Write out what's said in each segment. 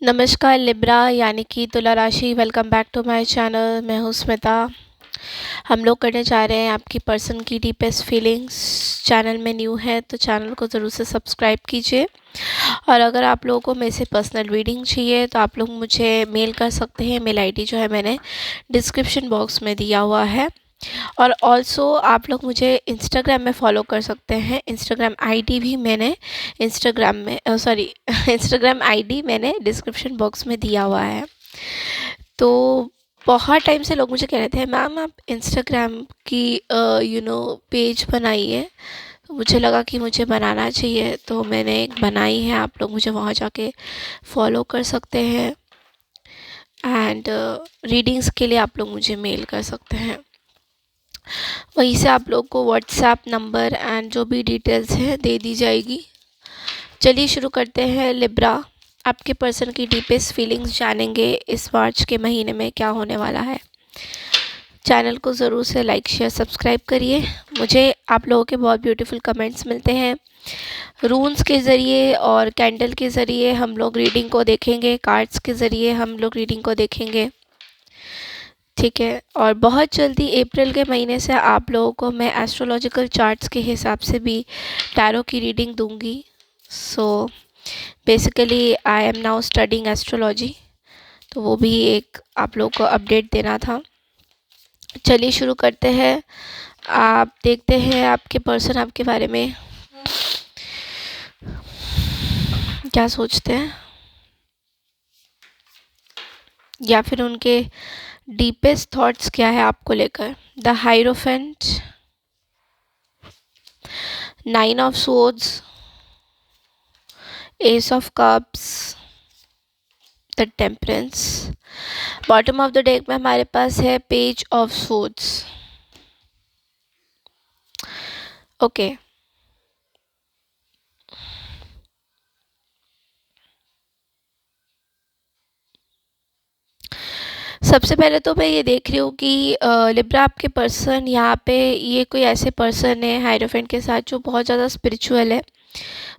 नमस्कार लिब्रा यानी कि तुला राशि। Welcome back to my channel. मैं हूँ स्मिता। हम लोग करने जा रहे हैं आपकी पर्सन की डीपेस्ट फीलिंग्स। चैनल में न्यू है तो चैनल को ज़रूर से सब्सक्राइब कीजिए। और अगर आप लोगों को मेरे से पर्सनल रीडिंग चाहिए तो आप लोग मुझे मेल कर सकते हैं। मेल आईडी जो है मैंने डिस्क्रिप्शन बॉक्स में दिया हुआ है। और ऑल्सो आप लोग मुझे इंस्टाग्राम में फॉलो कर सकते हैं। इंस्टाग्राम आईडी भी मैंने इंस्टाग्राम में सॉरी इंस्टाग्राम आईडी मैंने डिस्क्रिप्शन बॉक्स में दिया हुआ है। तो बहुत टाइम से लोग मुझे कह रहे थे मैम आप इंस्टाग्राम की पेज बनाइए। तो मुझे लगा कि मुझे बनाना चाहिए तो मैंने एक बनाई है। आप लोग मुझे वहाँ जाके फॉलो कर सकते हैं। एंड रीडिंग्स के लिए आप लोग मुझे मेल कर सकते हैं। वहीं से आप लोग को व्हाट्सएप नंबर एंड जो भी डिटेल्स है दे दी जाएगी। चलिए शुरू करते हैं। लिब्रा, आपके पर्सन की डीपेस्ट फीलिंग्स जानेंगे इस मार्च के महीने में क्या होने वाला है। चैनल को ज़रूर से लाइक शेयर सब्सक्राइब करिए। मुझे आप लोगों के बहुत ब्यूटीफुल कमेंट्स मिलते हैं। रून्स के ज़रिए और कैंडल के ज़रिए हम लोग रीडिंग को देखेंगे। कार्ड्स के ज़रिए हम लोग रीडिंग को देखेंगे, ठीक है। और बहुत जल्दी अप्रैल के महीने से आप लोगों को मैं एस्ट्रोलॉजिकल चार्ट्स के हिसाब से भी टैरो की रीडिंग दूंगी। So basically I am now studying astrology, तो वो भी एक आप लोगों को अपडेट देना था। चलिए शुरू करते हैं। आप देखते हैं आपके पर्सन आपके बारे में क्या सोचते हैं, या फिर उनके डीपेस्ट थॉट्स क्या है आपको लेकर। The hierophant, 9 of swords, ace of cups, the temperance. Bottom of the deck में हमारे पास है पेज ऑफ स्वॉर्ड्स। ओके, सबसे पहले तो मैं ये देख रही हूँ कि लिब्रा आपके पर्सन यहाँ पे ये कोई ऐसे पर्सन है हाइरोफेंट के साथ जो बहुत ज़्यादा स्पिरिचुअल है।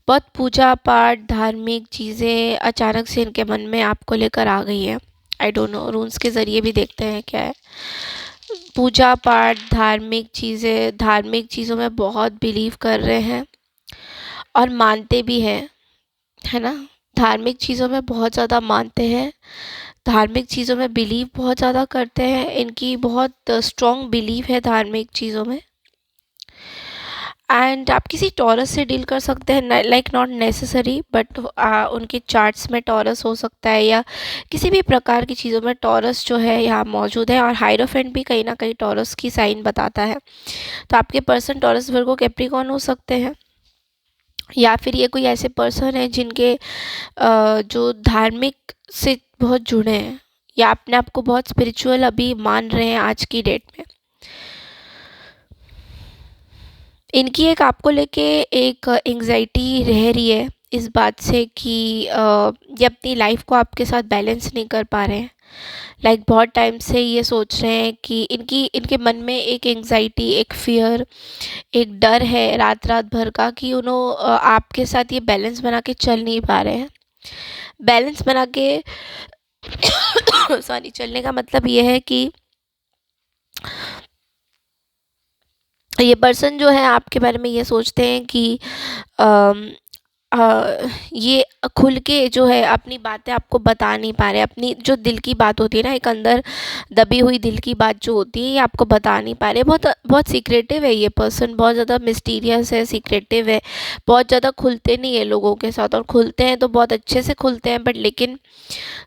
बहुत पूजा पाठ धार्मिक चीज़ें अचानक से इनके मन में आपको लेकर आ गई है। आई डोंट नो, रून्स के ज़रिए भी देखते हैं क्या है। पूजा पाठ धार्मिक चीज़ों में बहुत बिलीव कर रहे हैं और मानते भी हैं, है ना। धार्मिक चीज़ों में बहुत ज़्यादा मानते हैं, धार्मिक चीज़ों में बिलीव बहुत ज़्यादा करते हैं। इनकी बहुत स्ट्रॉन्ग बिलीव है धार्मिक चीज़ों में। एंड आप किसी टॉरस से डील कर सकते हैं, लाइक नॉट नेसेसरी बट उनके चार्ट्स में टॉरस हो सकता है या किसी भी प्रकार की चीज़ों में टॉरस जो है यहाँ मौजूद है। और हाइरोफेंट भी कहीं ना कहीं टॉरस की साइन बताता है। तो आपके पर्सन टॉरस वर्गो कैप्रिकॉर्न हो सकते हैं, या फिर ये कोई ऐसे पर्सन है जिनके जो धार्मिक से बहुत जुड़े हैं या अपने आप को बहुत स्पिरिचुअल अभी मान रहे हैं आज की डेट में। इनकी एक आपको लेके एक एंग्जाइटी रह रही है इस बात से कि ये अपनी लाइफ को आपके साथ बैलेंस नहीं कर पा रहे हैं। लाइक बहुत टाइम से ये सोच रहे हैं कि इनके मन में एक एंग्जाइटी, एक फियर, एक डर है रात रात भर का कि आपके साथ ये बैलेंस बना के चल नहीं पा रहे हैं। बैलेंस बना के सॉरी चलने का मतलब ये है कि ये पर्सन जो है आपके बारे में ये सोचते हैं कि ये खुल के जो है अपनी बातें आपको बता नहीं पा रहे। अपनी जो दिल की बात होती है ना, एक अंदर दबी हुई दिल की बात जो होती है, ये आपको बता नहीं पा रहे। बहुत बहुत सीक्रेटिव है ये पर्सन, बहुत ज़्यादा मिस्टीरियस है, सीक्रेटिव है, बहुत ज़्यादा खुलते नहीं है लोगों के साथ। और खुलते हैं तो बहुत अच्छे से खुलते हैं, बट लेकिन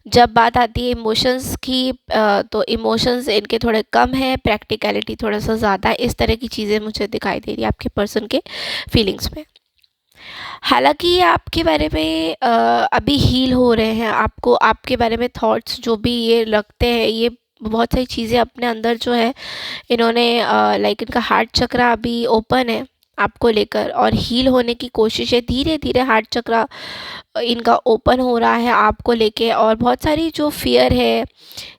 जब बात आती है इमोशंस की तो इमोशंस इनके थोड़े कम है, प्रैक्टिकलिटी थोड़ा सा ज़्यादा है। इस तरह की चीज़ें मुझे दिखाई दे रही है आपके पर्सन के फीलिंग्स में। हालांकि ये आपके बारे में अभी हील हो रहे हैं। आपको आपके बारे में थॉट्स जो भी ये रखते हैं, ये बहुत सारी चीज़ें अपने अंदर जो है इन्होंने लाइक इनका हार्ट चक्रा अभी ओपन है आपको लेकर और हील होने की कोशिश है। धीरे धीरे हार्ट चक्रा इनका ओपन हो रहा है आपको लेके। और बहुत सारी जो फियर है,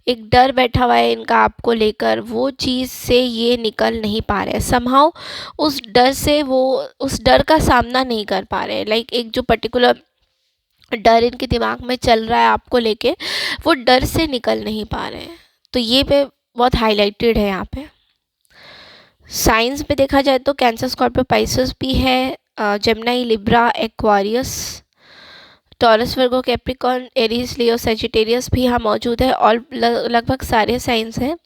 एक डर बैठा हुआ है इनका आपको लेकर, वो चीज़ से ये निकल नहीं पा रहे हैं। समहाउ उस डर से वो उस डर का सामना नहीं कर पा रहे हैं। लाइक एक जो पर्टिकुलर डर इनके दिमाग में चल रहा है आपको लेके, वो डर से निकल नहीं पा रहे हैं। तो ये पे बहुत हाईलाइटेड है यहाँ पे। साइंस में देखा जाए तो कैंसर, स्कॉर्पियो, पाइसेस भी है, जेमिनी, लिब्रा, एक्वारियस, टॉरस, वर्गो, कैप्रिकॉर्न, एरीज, लियो, सेजिटेरियस भी यहाँ मौजूद है और लगभग सारे साइंस हैं।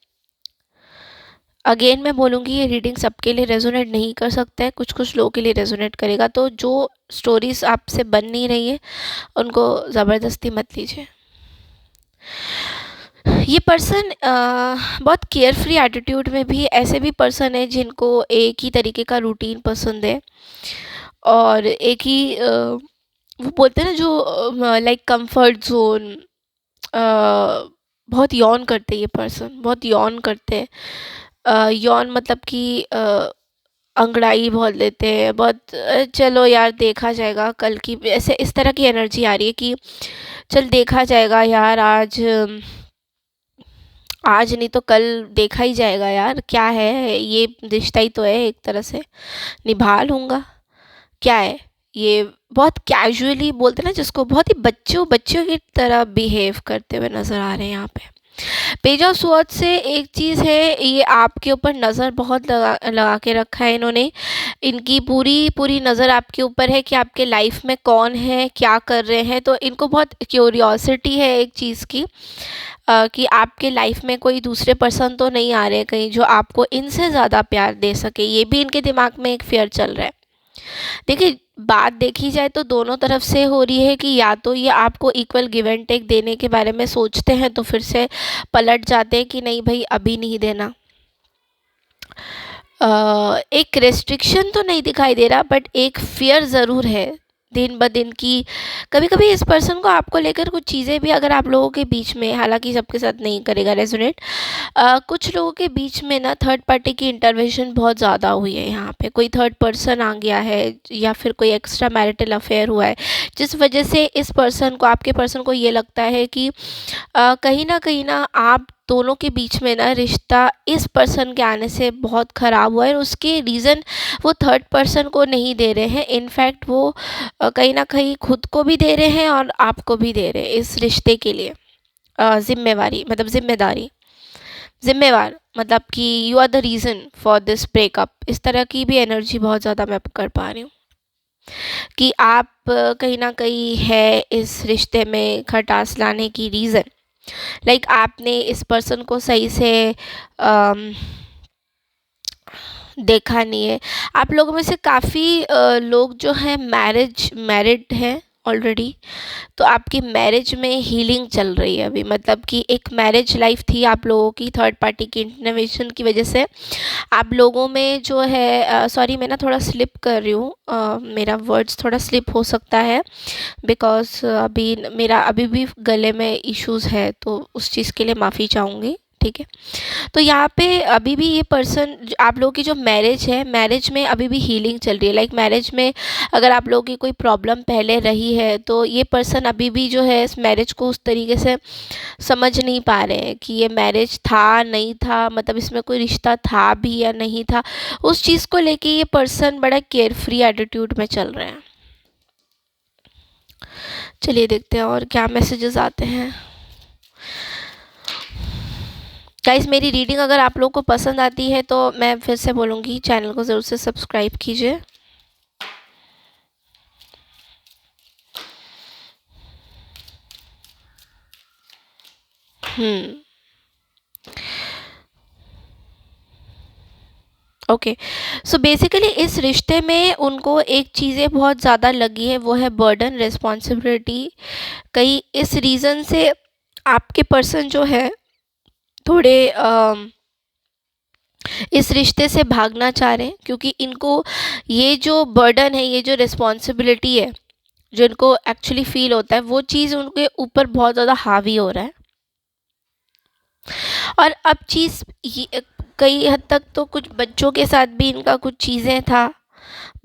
अगेन मैं बोलूँगी ये रीडिंग सबके लिए रेजोनेट नहीं कर सकता है, कुछ कुछ लोगों के लिए रेजोनेट करेगा। तो जो स्टोरीज आपसे बन नहीं रही है उनको ज़बरदस्ती मत लीजिए। ये पर्सन बहुत केयर फ्री एटीट्यूड में भी ऐसे भी पर्सन है जिनको एक ही तरीके का रूटीन पसंद है और एक ही वो बोलते हैं ना जो लाइक कंफर्ट जोन, बहुत यौन करते हैं ये पर्सन, बहुत यौन करते हैं। यौन मतलब कि अंगड़ाई बहुत लेते हैं, बहुत चलो यार देखा जाएगा कल की, ऐसे इस तरह की एनर्जी आ रही है कि चल देखा जाएगा यार, आज नहीं तो कल देखा ही जाएगा यार, क्या है ये रिश्ता ही तो है, एक तरह से निभा लूँगा, क्या है ये। बहुत कैजुअली बोलते हैं ना जिसको, बहुत ही बच्चों की तरह बिहेव करते हुए नज़र आ रहे हैं यहाँ पे। पेज ऑफ स्वॉर्ड्स से एक चीज़ है, ये आपके ऊपर नज़र बहुत लगा के रखा है इन्होंने। इनकी पूरी पूरी नज़र आपके ऊपर है कि आपके लाइफ में कौन है, क्या कर रहे हैं। तो इनको बहुत क्यूरियोसिटी है एक चीज़ की, कि आपके लाइफ में कोई दूसरे पर्सन तो नहीं आ रहे कहीं जो आपको इनसे ज़्यादा प्यार दे सके। ये भी इनके दिमाग में एक फेयर चल रहा है। देखिए, बात देखी जाए तो दोनों तरफ से हो रही है कि या तो ये आपको इक्वल गिव एंड टेक देने के बारे में सोचते हैं तो फिर से पलट जाते हैं कि नहीं भाई अभी नहीं देना। एक रेस्ट्रिक्शन तो नहीं दिखाई दे रहा, बट एक फियर ज़रूर है दिन ब दिन की। कभी कभी इस पर्सन को आपको लेकर कुछ चीज़ें भी अगर आप लोगों के बीच में, हालांकि सबके साथ नहीं करेगा रेजोनेट, कुछ लोगों के बीच में ना थर्ड पार्टी की इंटरवेंशन बहुत ज़्यादा हुई है। यहाँ पे कोई थर्ड पर्सन आ गया है या फिर कोई एक्स्ट्रा मैरिटल अफेयर हुआ है जिस वजह से इस पर्सन को, आपके पर्सन को ये लगता है कि कहीं ना आप दोनों के बीच में ना रिश्ता इस पर्सन के आने से बहुत ख़राब हुआ है और उसके रीज़न वो थर्ड पर्सन को नहीं दे रहे हैं। इनफैक्ट वो कहीं ना कहीं खुद को भी दे रहे हैं और आपको भी दे रहे हैं इस रिश्ते के लिए जिम्मेवारी, मतलब जिम्मेदारी, जिम्मेवार, मतलब कि you are the reason for this breakup. इस तरह की भी एनर्जी बहुत ज़्यादा मैं कर पा रही हूँ कि आप कहीं ना कहीं है इस रिश्ते में खटास लाने की रीज़न। लाइक आपने इस पर्सन को सही से देखा नहीं है। आप लोगों में से काफ़ी लोग जो हैं मैरिड हैं ऑलरेडी, तो आपकी मैरिज में हीलिंग चल रही है अभी। मतलब कि एक मैरिज लाइफ थी आप लोगों की, थर्ड पार्टी की इंटरवेंशन की वजह से आप लोगों में जो है, सॉरी मैं ना थोड़ा स्लिप कर रही हूँ, मेरा वर्ड्स थोड़ा स्लिप हो सकता है बिकॉज़ अभी मेरा अभी भी गले में इश्यूज़ है, तो उस चीज़ के लिए माफ़ी चाहूँगी, ठीक है। तो यहाँ पे अभी भी ये पर्सन, आप लोगों की जो मैरिज है, मैरिज में अभी भी हीलिंग चल रही है। लाइक मैरिज में अगर आप लोगों की कोई प्रॉब्लम पहले रही है तो ये पर्सन अभी भी जो है इस मैरिज को उस तरीके से समझ नहीं पा रहे हैं कि ये मैरिज था नहीं था, मतलब इसमें कोई रिश्ता था भी या नहीं था। उस चीज़ को लेके ये पर्सन बड़ा केयर फ्री एटीट्यूड में चल रहे हैं। चलिए देखते हैं और क्या मैसेजेस आते हैं। गाइस, मेरी रीडिंग अगर आप लोग को पसंद आती है तो मैं फिर से बोलूँगी चैनल को ज़रूर से सब्सक्राइब कीजिए। ओके, सो बेसिकली इस रिश्ते में उनको एक चीज़ें बहुत ज़्यादा लगी है, वो है बर्डन, रिस्पॉन्सिबिलिटी। कई इस रीज़न से आपके पर्सन जो है थोड़े इस रिश्ते से भागना चाह रहे हैं, क्योंकि इनको ये जो बर्डन है, ये जो रिस्पॉन्सिबिलिटी है जो इनको एक्चुअली फील होता है, वो चीज़ उनके ऊपर बहुत ज़्यादा हावी हो रहा है। और अब चीज़ कई हद तक तो कुछ बच्चों के साथ भी इनका कुछ चीज़ें था,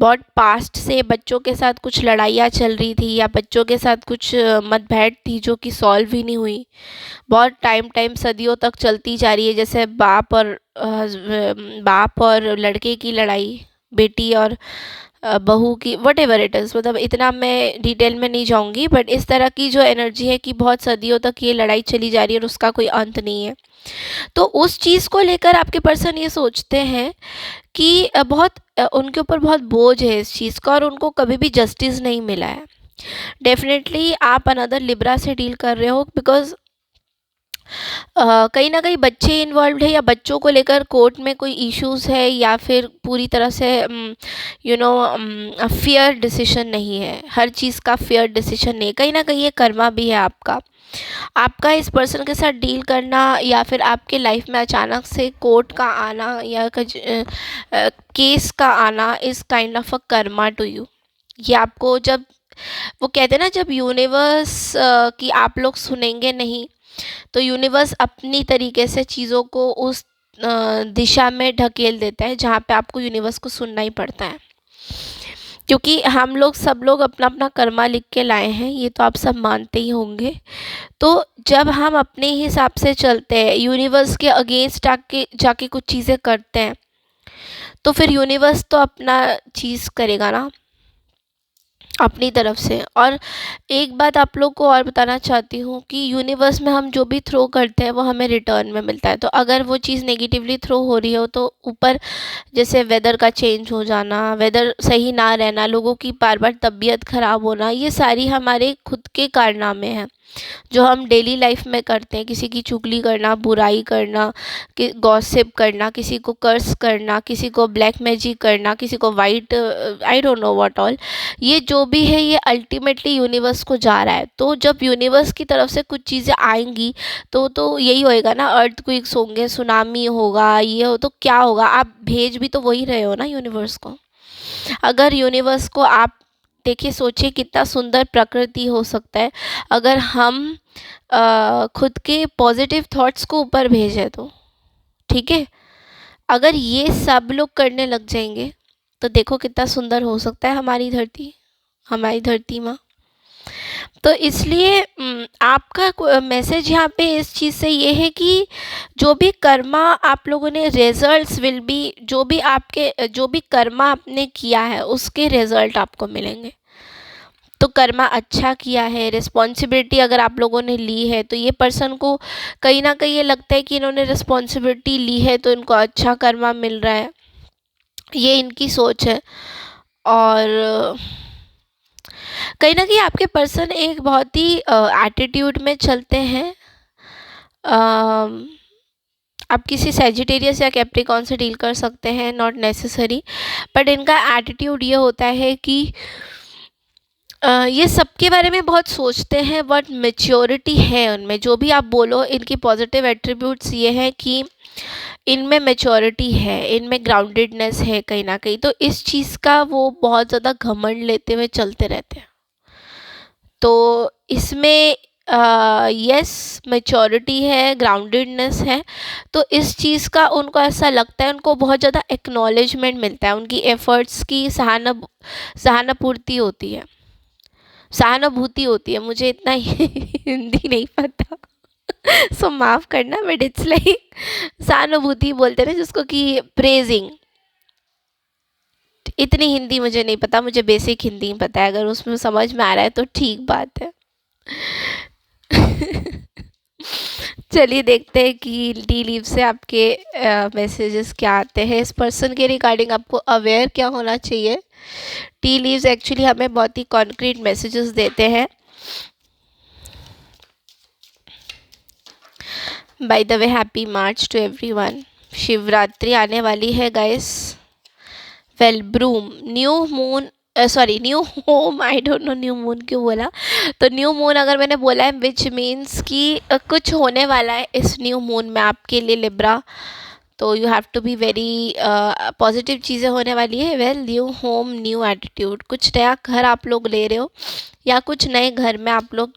बहुत पास्ट से बच्चों के साथ कुछ लड़ाइयाँ चल रही थी या बच्चों के साथ कुछ मतभेद थी जो कि सॉल्व ही नहीं हुई, बहुत टाइम सदियों तक चलती जा रही है। जैसे बाप और लड़के की लड़ाई, बेटी और बहू की, वट एवर इट इज़, मतलब इतना मैं डिटेल में नहीं जाऊंगी, बट इस तरह की जो एनर्जी है कि बहुत सदियों तक ये लड़ाई चली जा रही है और उसका कोई अंत नहीं है। तो उस चीज़ को लेकर आपके पर्सन ये सोचते हैं कि उनके ऊपर बहुत बोझ है इस चीज़ का और उनको कभी भी जस्टिस नहीं मिला है। डेफिनेटली आप अनदर लिब्रा से डील कर रहे हो, बिकॉज कहीं ना कहीं बच्चे इन्वॉल्व है या बच्चों को लेकर कोर्ट में कोई इश्यूज है, या फिर पूरी तरह से फेयर डिसीजन नहीं है। हर चीज़ का फेयर डिसीजन नहीं है, कहीं ना कहीं ये कर्मा भी है आपका। आपका इस पर्सन के साथ डील करना या फिर आपके लाइफ में अचानक से कोर्ट का आना या केस का आना is kind of a karma to you. ये आपको, जब वो कहते हैं ना, जब यूनिवर्स की आप लोग सुनेंगे नहीं, तो यूनिवर्स अपनी तरीके से चीज़ों को उस दिशा में ढकेल देता है जहाँ पे आपको यूनिवर्स को सुनना ही पड़ता है। क्योंकि हम लोग सब लोग अपना अपना कर्मा लिख के लाए हैं, ये तो आप सब मानते ही होंगे। तो जब हम अपने हिसाब से चलते हैं, यूनिवर्स के अगेंस्ट जाके कुछ चीज़ें करते हैं, तो फिर यूनिवर्स तो अपना चीज़ करेगा ना अपनी तरफ से। और एक बात आप लोग को और बताना चाहती हूँ कि यूनिवर्स में हम जो भी थ्रो करते हैं वो हमें रिटर्न में मिलता है। तो अगर वो चीज़ नेगेटिवली थ्रो हो रही हो तो ऊपर, जैसे वेदर का चेंज हो जाना, वेदर सही ना रहना, लोगों की बार बार तबीयत ख़राब होना, ये सारी हमारे खुद के कारनामे हैं जो हम डेली लाइफ में करते हैं। किसी की चुगली करना, बुराई करना, गॉसिप करना, किसी को कर्स करना, किसी को ब्लैक मैजिक करना, किसी को white, I don't know what all, ये जो भी है ये अल्टीमेटली यूनिवर्स को जा रहा है। तो जब यूनिवर्स की तरफ से कुछ चीज़ें आएंगी तो यही होएगा ना, अर्थक्वेक्स होंगे, सुनामी होगा, ये हो तो क्या होगा, आप भेज भी तो वही रहे हो ना यूनिवर्स को। अगर यूनिवर्स को आप देखिए, सोचिए कितना सुंदर प्रकृति हो सकता है अगर हम खुद के पॉजिटिव थॉट्स को ऊपर भेजें तो। ठीक है, अगर ये सब लोग करने लग जाएंगे तो देखो कितना सुंदर हो सकता है हमारी धरती माँ। तो इसलिए आपका मैसेज यहाँ पे इस चीज़ से ये है कि जो भी कर्मा आप लोगों ने, रिजल्ट्स विल बी, जो भी कर्मा आपने किया है उसके रिजल्ट आपको मिलेंगे। तो कर्मा अच्छा किया है, रिस्पॉन्सिबिलिटी अगर आप लोगों ने ली है, तो ये पर्सन को कहीं ना कहीं ये लगता है कि इन्होंने रिस्पॉन्सिबिलिटी ली है तो इनको अच्छा कर्मा मिल रहा है, ये इनकी सोच है। और कहीं ना कहीं आपके पर्सन एक बहुत ही एटीट्यूड में चलते हैं। आप किसी सेजिटेरियस या कैप्रिकॉन से डील कर सकते हैं, नॉट नेसेसरी, बट इनका एटीट्यूड ये होता है कि ये सबके बारे में बहुत सोचते हैं, बट मेच्योरिटी है उनमें। जो भी आप बोलो, इनकी पॉजिटिव एट्रीब्यूट्स ये हैं कि इनमें मेच्योरिटी है, इनमें ग्राउंडेडनेस है कहीं ना कहीं। तो इस चीज़ का वो बहुत ज़्यादा घमंड लेते हुए चलते रहते हैं। तो इसमें यस, मेच्योरिटी है, ग्राउंडेडनेस है, तो इस चीज़ का उनको ऐसा लगता है, उनको बहुत ज़्यादा एक्नॉलेजमेंट मिलता है, उनकी एफर्ट्स की सहानुभूति होती है, सहानुभूति होती है। मुझे इतना हिंदी नहीं पता सो माफ़ करना, बट इट्स लाइक सहानुभूति बोलते हैं जिसको, कि प्रेजिंग। इतनी हिंदी मुझे नहीं पता, मुझे बेसिक हिंदी पता है, अगर उसमें समझ में आ रहा है तो ठीक बात है। चलिए देखते हैं कि टी लीव से आपके मैसेजेस क्या आते हैं। इस पर्सन के रिगार्डिंग आपको अवेयर क्या होना चाहिए। टी लीव्स एक्चुअली हमें बहुत ही कॉन्क्रीट मैसेजेस देते हैं। By the way, happy March to everyone. Shivratri आने वाली है guys. Well, broom, new moon, sorry new home, I don't know new moon क्यों बोला। तो न्यू मून अगर मैंने बोला है, विच मीन्स कि कुछ होने वाला है इस न्यू मून में आपके लिए लिब्रा। तो you have to be very positive, चीज़ें होने वाली है। Well, new home, new attitude, कुछ नया घर आप लोग ले रहे हो या कुछ नए घर में आप लोग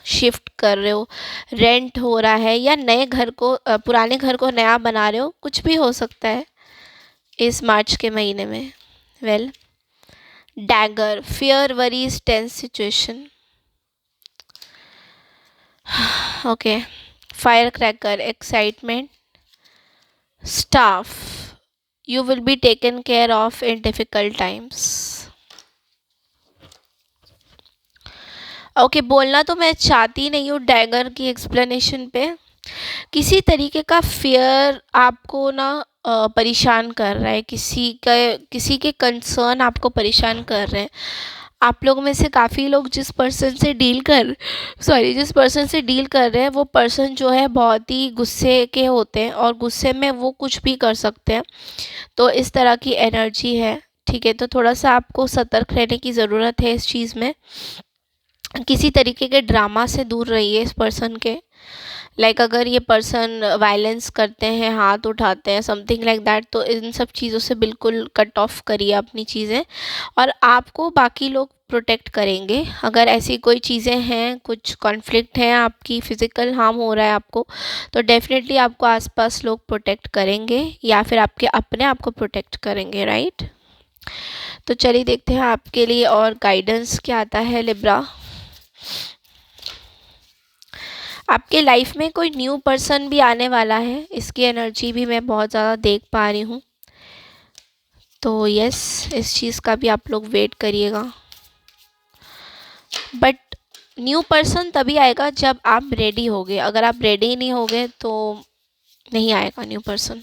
शिफ्ट कर रहे हो, रेंट हो रहा है, या नए घर को पुराने घर को नया बना रहे हो, कुछ भी हो सकता है इस मार्च के महीने में। Well, dagger, fear, worries, tense situation. Okay, fire cracker, excitement, staff, you will be taken care of in difficult times. Okay, बोलना तो मैं चाहती नहीं हूँ डैगर की एक्सप्लेनेशन पे। किसी तरीके का फियर आपको ना परेशान कर रहा है, किसी के कंसर्न आपको परेशान कर रहे हैं। आप लोगों में से काफ़ी लोग जिस पर्सन से डील कर रहे हैं, वो पर्सन जो है बहुत ही गुस्से के होते हैं और गुस्से में वो कुछ भी कर सकते हैं। तो इस तरह की एनर्जी है, ठीक है। तो थोड़ा सा आपको सतर्क रहने की ज़रूरत है इस चीज़ में। किसी तरीके के ड्रामा से दूर रहिए इस पर्सन के। अगर ये पर्सन वायलेंस करते हैं, हाथ उठाते हैं, समथिंग लाइक दैट, तो इन सब चीज़ों से बिल्कुल कट ऑफ करिए अपनी चीज़ें, और आपको बाकी लोग प्रोटेक्ट करेंगे। अगर ऐसी कोई चीज़ें हैं, कुछ कॉन्फ्लिक्ट है, आपकी फ़िज़िकल हार्म हो रहा है आपको, तो डेफ़िनेटली आपको आसपास लोग प्रोटेक्ट करेंगे, या फिर आपके अपने आप को प्रोटेक्ट करेंगे, राइट। तो चलिए देखते हैं आपके लिए और गाइडेंस क्या आता है लिब्रा। आपके लाइफ में कोई न्यू पर्सन भी आने वाला है, इसकी एनर्जी भी मैं बहुत ज़्यादा देख पा रही हूँ। तो यस, इस चीज़ का भी आप लोग वेट करिएगा। बट न्यू पर्सन तभी आएगा जब आप रेडी होगे। अगर आप रेडी नहीं होगे तो नहीं आएगा new person.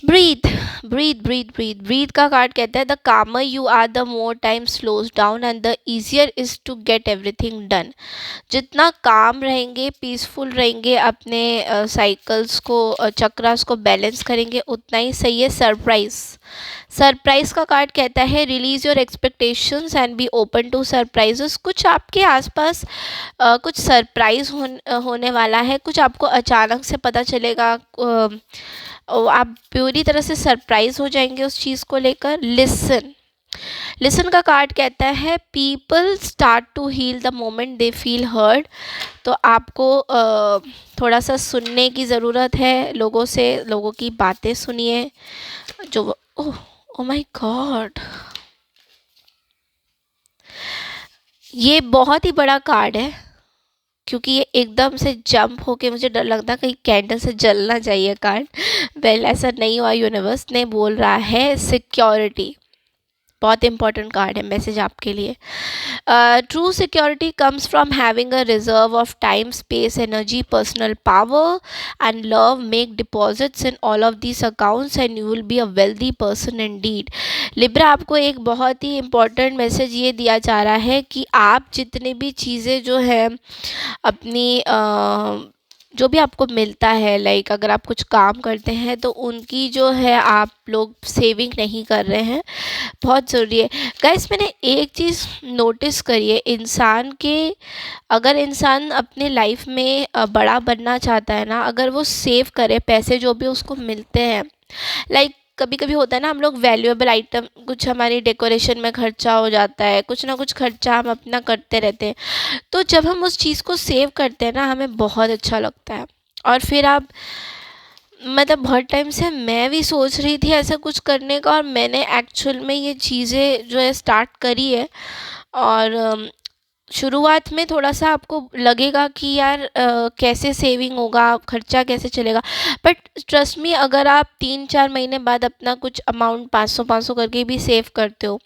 Breathe breathe breathe breathe breathe का कार्ड कहता है the calmer you are the more time slows down and the easier is to get everything done. जितना काम रहेंगे, पीसफुल रहेंगे, अपने साइकिल्स को, चक्रास को बैलेंस करेंगे, उतना ही सही है। सरप्राइज का कार्ड कहता है release your expectations and be open to surprises. कुछ आपके आसपास कुछ सरप्राइज होने वाला है, कुछ आपको अचानक से पता चलेगा, आप पूरी तरह से सरप्राइज हो जाएंगे उस चीज़ को लेकर। लिसन का कार्ड कहता है people start to heal the moment they feel heard. तो आपको थोड़ा सा सुनने की ज़रूरत है लोगों से, लोगों की बातें सुनिए। जो ओह माय गॉड, ये बहुत ही बड़ा कार्ड है, क्योंकि ये एकदम से जंप होके मुझे डर लगता कहीं कैंडल से जलना चाहिए कार्ड। वेल, ऐसा नहीं हुआ। यूनिवर्स ने बोल रहा है सिक्योरिटी। बहुत इंपॉर्टेंट कार्ड है, मैसेज आपके लिए। True security comes from having a reserve of time, space, energy, personal power and love. Make deposits in all of these accounts and you will be a wealthy person Indeed. Libra, आपको एक बहुत ही important message ये दिया जा रहा है कि आप जितनी भी चीज़ें जो है अपनी जो भी आपको मिलता है, अगर आप कुछ काम करते हैं तो उनकी जो है आप लोग सेविंग नहीं कर रहे हैं, बहुत ज़रूरी है। गाइस, मैंने एक चीज़ नोटिस करी है, अगर इंसान अपने लाइफ में बड़ा बनना चाहता है ना, अगर वो सेव करे पैसे जो भी उसको मिलते हैं, कभी कभी होता है ना, हम लोग वैल्यूएबल आइटम, कुछ हमारी डेकोरेशन में खर्चा हो जाता है, कुछ ना कुछ खर्चा हम अपना करते रहते हैं। तो जब हम उस चीज़ को सेव करते हैं ना, हमें बहुत अच्छा लगता है। और फिर आप, मतलब बहुत टाइम से मैं भी सोच रही थी ऐसा कुछ करने का, और मैंने एक्चुअल में ये चीज़ें जो है स्टार्ट करी है। और शुरुआत में थोड़ा सा आपको लगेगा कि यार कैसे सेविंग होगा, खर्चा कैसे चलेगा, बट ट्रस्ट मी, अगर आप 3-4 महीने बाद अपना कुछ अमाउंट 500-500 करके भी सेव करते हो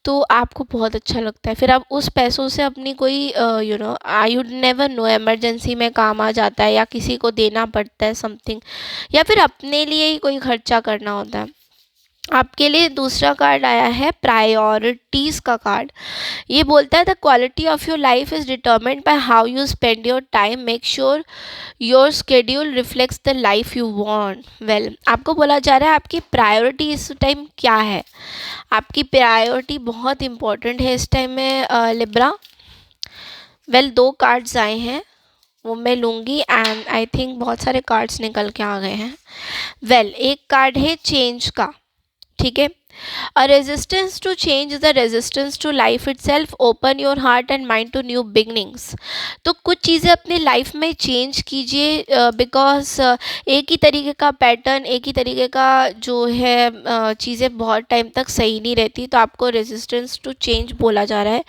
तो आपको बहुत अच्छा लगता है। फिर आप उस पैसों से अपनी कोई यू नेवर नो, इमरजेंसी में काम आ जाता है, या किसी को देना पड़ता है समथिंग, या फिर अपने लिए ही कोई खर्चा करना होता है। आपके लिए दूसरा कार्ड आया है प्रायोरिटीज़ का कार्ड। ये बोलता है the quality of your life is determined by how you spend your time. Make sure your schedule reflects the life you want. Well, आपको बोला जा रहा है आपकी प्रायोरिटी इस टाइम क्या है। आपकी प्रायोरिटी बहुत इंपॉर्टेंट है इस टाइम में लिब्रा। वेल, 2 कार्ड्स आए हैं, वो मैं लूँगी, एंड आई थिंक बहुत सारे कार्ड्स निकल के आ गए हैं। वेल, एक कार्ड है चेंज का, ठीक है। A resistance to change is the resistance to life itself. Open your heart and mind to new beginnings. तो कुछ चीज़ें अपनी लाइफ में चेंज कीजिए, बिकॉज एक ही तरीके का पैटर्न, एक ही तरीके का जो है चीज़ें बहुत टाइम तक सही नहीं रहती। तो आपको रेजिस्टेंस टू चेंज बोला जा रहा है।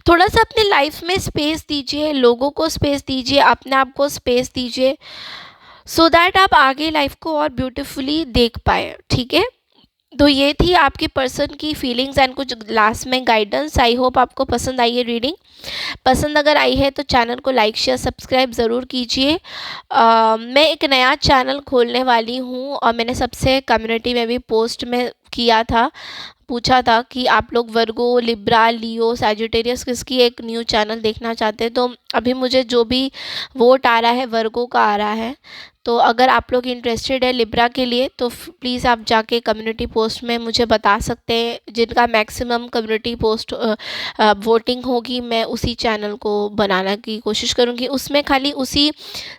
थोड़ा सा अपनी लाइफ में स्पेस दीजिए, लोगों को स्पेस दीजिए, अपने आप को स्पेस दीजिए, सो दैट आप आगे लाइफ को और ब्यूटीफुली देख पाए, ठीक है। तो ये थी आपकी पर्सन की फीलिंग्स एंड कुछ लास्ट में गाइडेंस। आई होप आपको पसंद आई है रीडिंग। पसंद अगर आई है तो चैनल को लाइक शेयर सब्सक्राइब ज़रूर कीजिए। मैं एक नया चैनल खोलने वाली हूँ और मैंने सबसे कम्युनिटी में भी पोस्ट में किया था, पूछा था कि आप लोग वर्गो, लिब्रा, लियो, सैजिटेरियस किसकी एक न्यू चैनल देखना चाहते हैं। तो अभी मुझे जो भी वोट आ रहा है वर्गो का आ रहा है। तो अगर आप लोग इंटरेस्टेड है लिब्रा के लिए तो प्लीज़ आप जाके कम्युनिटी पोस्ट में मुझे बता सकते हैं। जिनका मैक्सिमम कम्युनिटी पोस्ट वोटिंग होगी मैं उसी चैनल को बनाने की कोशिश करूँगी। उसमें खाली उसी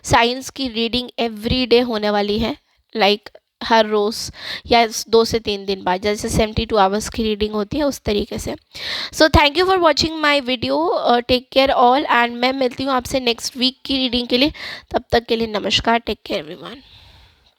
साइंस की रीडिंग एवरी डे होने वाली है, लाइक हर रोज़ या 2 से 3 दिन बाद, जैसे 72 आवर्स की रीडिंग होती है उस तरीके से। So thank you for watching my video. Take care all and मैं मिलती हूँ आपसे नेक्स्ट वीक की रीडिंग के लिए। तब तक के लिए नमस्कार। Take care everyone.